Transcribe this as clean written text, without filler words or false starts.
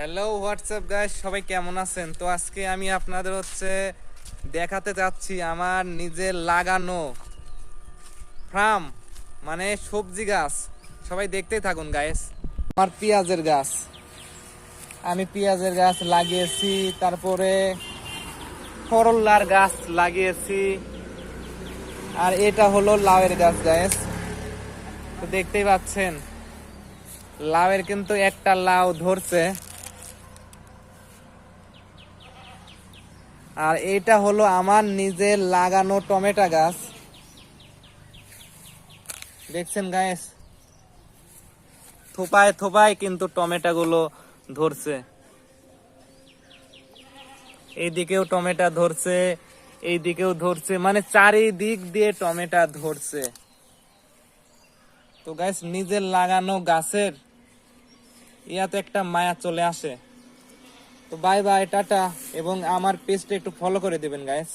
Hello WhatsApp guys, সবাই কেমন আছেন? তো আজকে আমি আপনাদের দেখাতে চাচ্ছি আমার নিজের লাগানো ফার্ম, মানে সবজি গাছ। সবাই দেখতেই থাকুন গাইস। আমার পেঁয়াজের গাছ, আমি পেঁয়াজের গাছ লাগিয়েছি, তারপরে করল্লার গাছ লাগিয়েছি, আর এটা হলো লাউয়ের গাছ গাইস। তো দেখতেই পাচ্ছেন লাউয়ের কিন্তু একটা লাউ ধরছে, আর এটা হলো আমার নিজের লাগানো টমেটো গাছ। দেখছেন গাইস, থোপায় থোপায় কিন্তু টমেটো গুলো ধরছে। এইদিকেও টমেটো ধরছে, এইদিকেও ধরছে, মানে চারিদিক দিয়ে টমেটো ধরছে। তো গাইস, নিজের লাগানো গাছের ইয়াতে একটা মায়া চলে আসে। তো বাই বাই, টাটা, এবং আমার পেজটা একটু ফলো করে দিবেন গাইস।